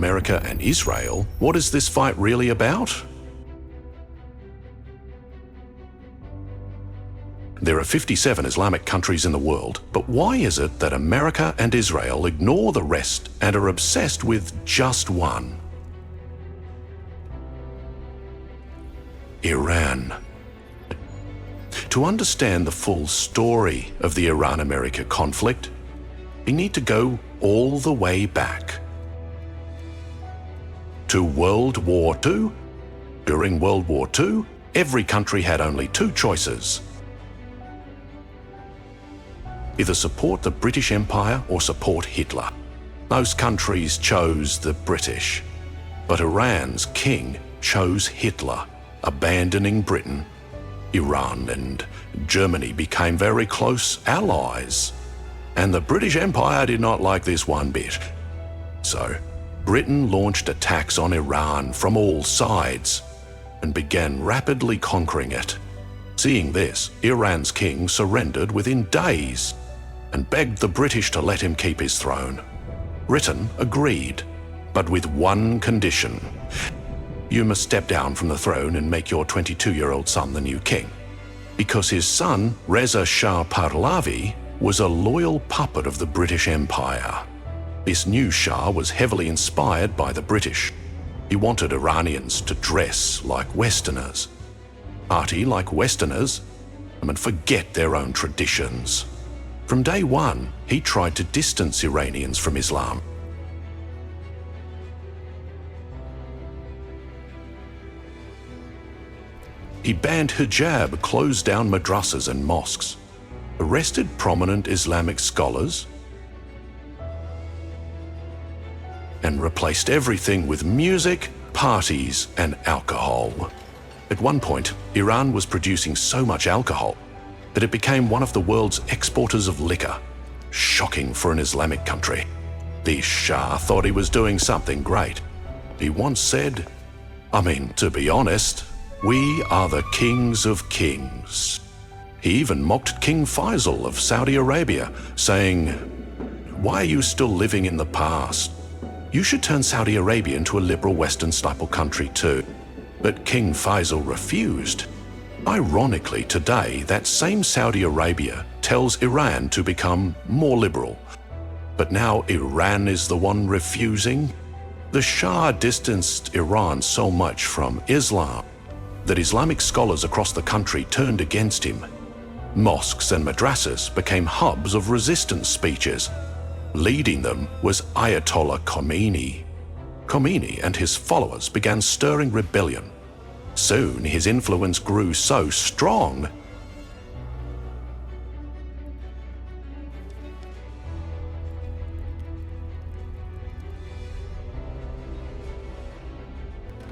America and Israel, what is this fight really about? There are 57 Islamic countries in the world, but why is it that America and Israel ignore the rest and are obsessed with just one? Iran. To understand the full story of the Iran-America conflict, we need to go all the way back to World War II. During World War II, every country had only two choices: either support the British Empire or support Hitler. Most countries chose the British, but Iran's king chose Hitler, abandoning Britain. Iran and Germany became very close allies, and the British Empire did not like this one bit. So, Britain launched attacks on Iran from all sides and began rapidly conquering it. Seeing this, Iran's king surrendered within days and begged the British to let him keep his throne. Britain agreed, but with one condition: you must step down from the throne and make your 22-year-old son the new king. Because his son, Reza Shah Pahlavi, was a loyal puppet of the British Empire. This new Shah was heavily inspired by the British. He wanted Iranians to dress like Westerners, party like Westerners, and forget their own traditions. From day one, he tried to distance Iranians from Islam. He banned hijab, closed down madrasas and mosques, arrested prominent Islamic scholars, and replaced everything with music, parties, and alcohol. At one point, Iran was producing so much alcohol that it became one of the world's exporters of liquor. Shocking for an Islamic country. The Shah thought he was doing something great. He once said, to be honest, we are the kings of kings. He even mocked King Faisal of Saudi Arabia, saying, "Why are you still living in the past? You should turn Saudi Arabia into a liberal Western-style country too." But King Faisal refused. Ironically, today, that same Saudi Arabia tells Iran to become more liberal. But now Iran is the one refusing? The Shah distanced Iran so much from Islam that Islamic scholars across the country turned against him. Mosques and madrasas became hubs of resistance speeches. Leading them was Ayatollah Khomeini. Khomeini and his followers began stirring rebellion. Soon his influence grew so strong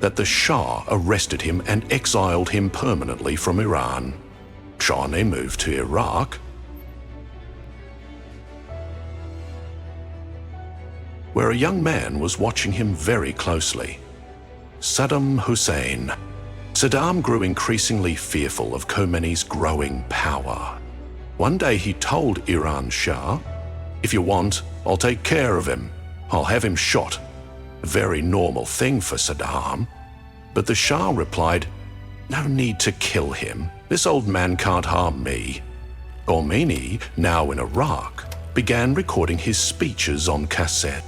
that the Shah arrested him and exiled him permanently from Iran. Shah moved to Iraq, where a young man was watching him very closely: Saddam Hussein. Saddam grew increasingly fearful of Khomeini's growing power. One day he told Iran's Shah, "If you want, I'll take care of him. I'll have him shot." A very normal thing for Saddam. But the Shah replied, "No need to kill him. This old man can't harm me." Khomeini, now in Iraq, began recording his speeches on cassette,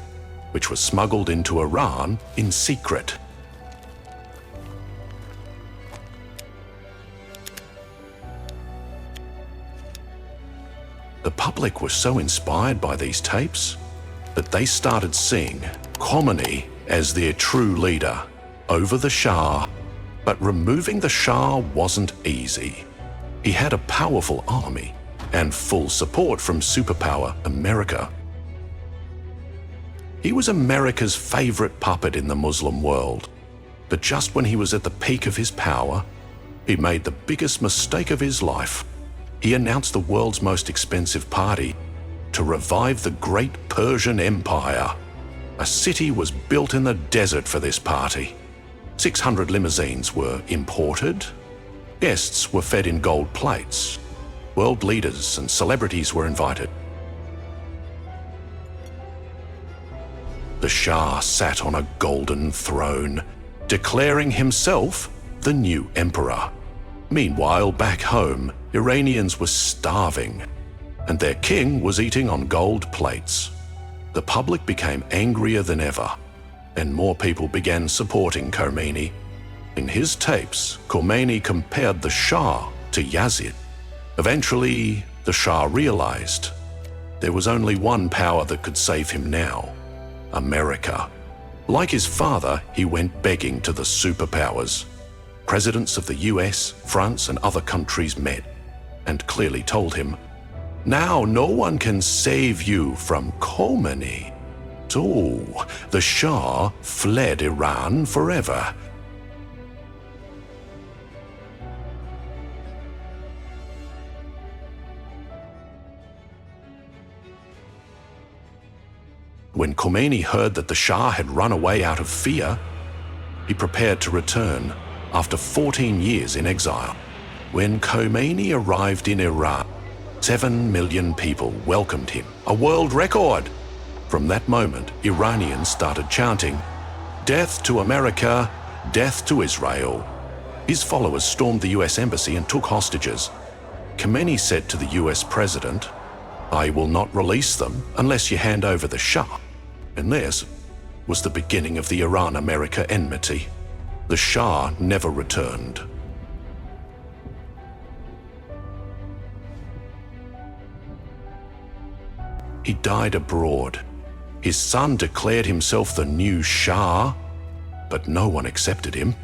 which was smuggled into Iran in secret. The public was so inspired by these tapes that they started seeing Khomeini as their true leader over the Shah. But removing the Shah wasn't easy. He had a powerful army and full support from superpower America. He was America's favorite puppet in the Muslim world. But just when he was at the peak of his power, he made the biggest mistake of his life. He announced the world's most expensive party to revive the great Persian Empire. A city was built in the desert for this party. 600 limousines were imported. Guests were fed in gold plates. World leaders and celebrities were invited. the Shah sat on a golden throne, declaring himself the new emperor. Meanwhile, back home, Iranians were starving, and their king was eating on gold plates. The public became angrier than ever, and more people began supporting Khomeini. In his tapes, Khomeini compared the Shah to Yazid. Eventually, the Shah realized there was only one power that could save him now: America. Like his father, he went begging to the superpowers. Presidents of the US, France, and other countries met and clearly told him, "Now no one can save you from Khomeini." So, the Shah fled Iran forever. When Khomeini heard that the Shah had run away out of fear, he prepared to return after 14 years in exile. When Khomeini arrived in Iran, 7 million people welcomed him, a world record. From that moment, Iranians started chanting, "Death to America, death to Israel." His followers stormed the US embassy and took hostages. Khomeini said to the US president, "I will not release them unless you hand over the Shah." And this was the beginning of the Iran-America enmity. The Shah never returned. He died abroad. His son declared himself the new Shah, but no one accepted him.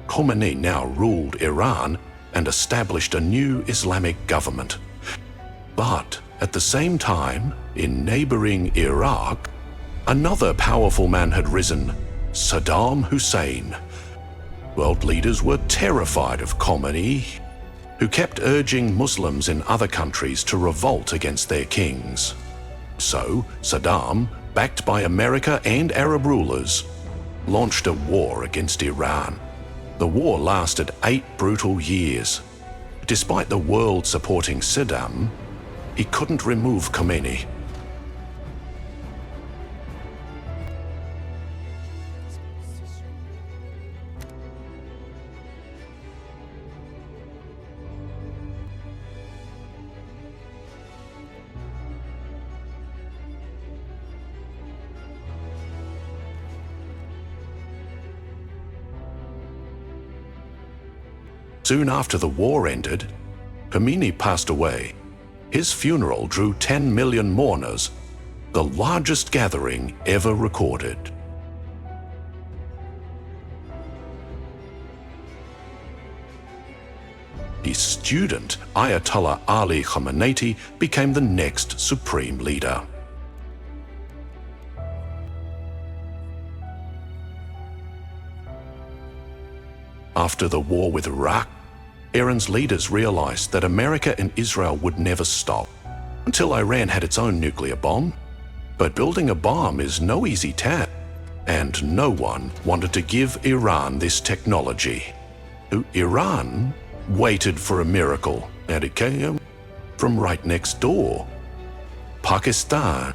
Khomeini now ruled Iran and established a new Islamic government. But at the same time, in neighboring Iraq, another powerful man had risen, Saddam Hussein. World leaders were terrified of Khomeini, who kept urging Muslims in other countries to revolt against their kings. So, Saddam, backed by America and Arab rulers, launched a war against Iran. The war lasted 8 brutal years. Despite the world supporting Saddam, he couldn't remove Khomeini. Soon after the war ended, Khomeini passed away. His funeral drew 10 million mourners, the largest gathering ever recorded. His student, Ayatollah Ali Khamenei, became the next supreme leader. After the war with Iraq, Iran's leaders realized that America and Israel would never stop until Iran had its own nuclear bomb. But building a bomb is no easy task, and no one wanted to give Iran this technology. Iran waited for a miracle, and it came from right next door. Pakistan.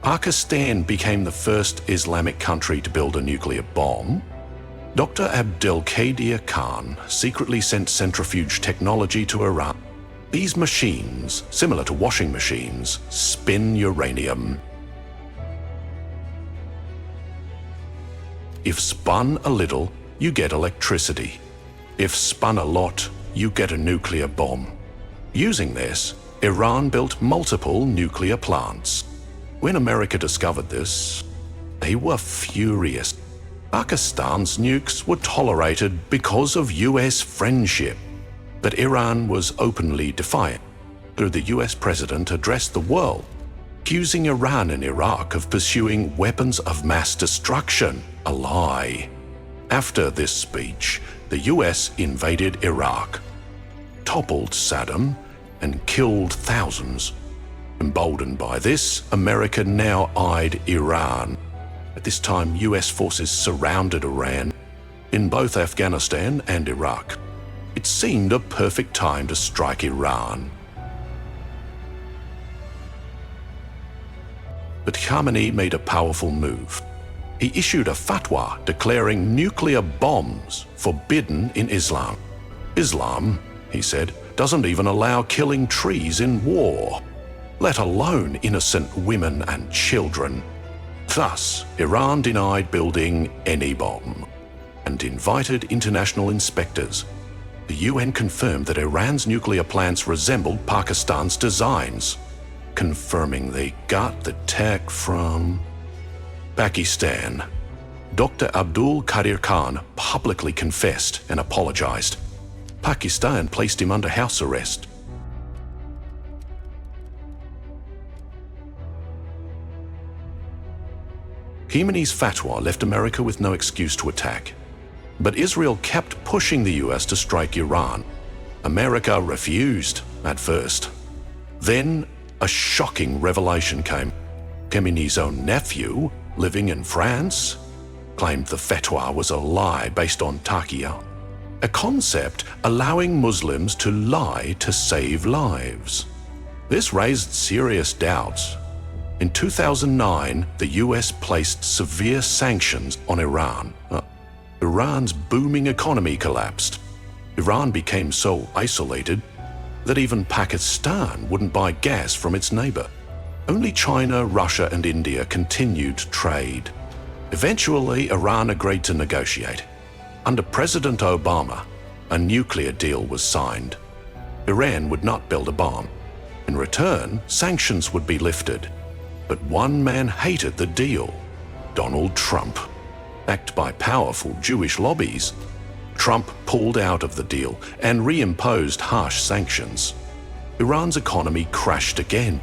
Pakistan became the first Islamic country to build a nuclear bomb. Dr. Abdelkader Khan secretly sent centrifuge technology to Iran. These machines, similar to washing machines, spin uranium. If spun a little, you get electricity. If spun a lot, you get a nuclear bomb. Using this, Iran built multiple nuclear plants. When America discovered this, they were furious. Pakistan's nukes were tolerated because of US friendship, but Iran was openly defiant. So the US president addressed the world, accusing Iran and Iraq of pursuing weapons of mass destruction, a lie. After this speech, the US invaded Iraq, toppled Saddam, and killed thousands. Emboldened by this, America now eyed Iran. At this time, US forces surrounded Iran in both Afghanistan and Iraq. It seemed a perfect time to strike Iran. But Khomeini made a powerful move. He issued a fatwa declaring nuclear bombs forbidden in Islam. Islam, he said, doesn't even allow killing trees in war, let alone innocent women and children. Thus, Iran denied building any bomb and invited international inspectors. The UN confirmed that Iran's nuclear plants resembled Pakistan's designs, confirming they got the tech from Pakistan. Dr. Abdul Qadir Khan publicly confessed and apologized. Pakistan placed him under house arrest. Khomeini's fatwa left America with no excuse to attack. But Israel kept pushing the US to strike Iran. America refused at first. Then a shocking revelation came. Khomeini's own nephew, living in France, claimed the fatwa was a lie based on taqiyya, a concept allowing Muslims to lie to save lives. This raised serious doubts. In 2009, the US placed severe sanctions on Iran. Iran's booming economy collapsed. Iran became so isolated that even Pakistan wouldn't buy gas from its neighbor. Only China, Russia, and India continued trade. Eventually, Iran agreed to negotiate. Under President Obama, a nuclear deal was signed. Iran would not build a bomb. In return, sanctions would be lifted. But one man hated the deal: Donald Trump. Backed by powerful Jewish lobbies, Trump pulled out of the deal and reimposed harsh sanctions. Iran's economy crashed again.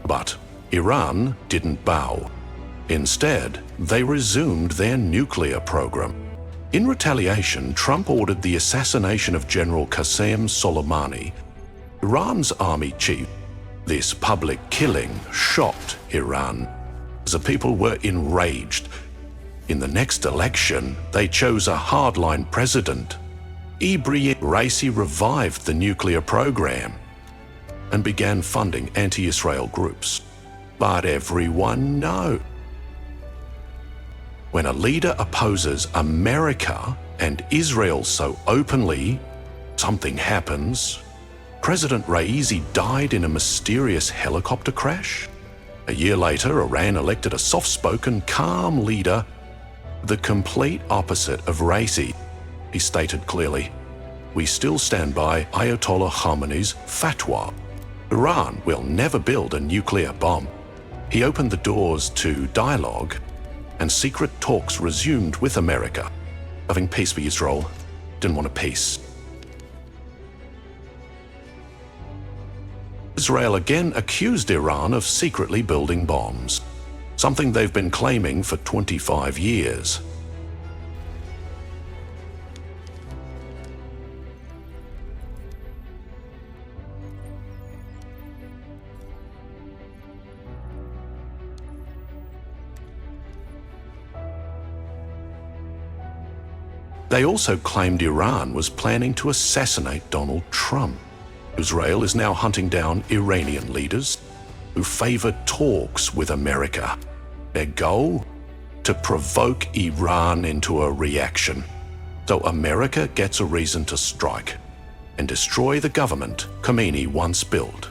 But Iran didn't bow. Instead, they resumed their nuclear program. In retaliation, Trump ordered the assassination of General Qasem Soleimani, Iran's army chief. This public killing shocked Iran. The people were enraged. In the next election, they chose a hardline president. Ibrahim Raisi revived the nuclear program and began funding anti-Israel groups. But everyone knows, when a leader opposes America and Israel so openly, something happens. President Raisi died in a mysterious helicopter crash. A year later, Iran elected a soft-spoken, calm leader, the complete opposite of Raisi. He stated clearly, "We still stand by Ayatollah Khomeini's fatwa. Iran will never build a nuclear bomb." He opened the doors to dialogue, and secret talks resumed with America. Having peace with Israel, didn't want a peace. Israel again accused Iran of secretly building bombs, something they've been claiming for 25 years. They also claimed Iran was planning to assassinate Donald Trump. Israel is now hunting down Iranian leaders who favor talks with America. Their goal? To provoke Iran into a reaction, so America gets a reason to strike and destroy the government Khomeini once built.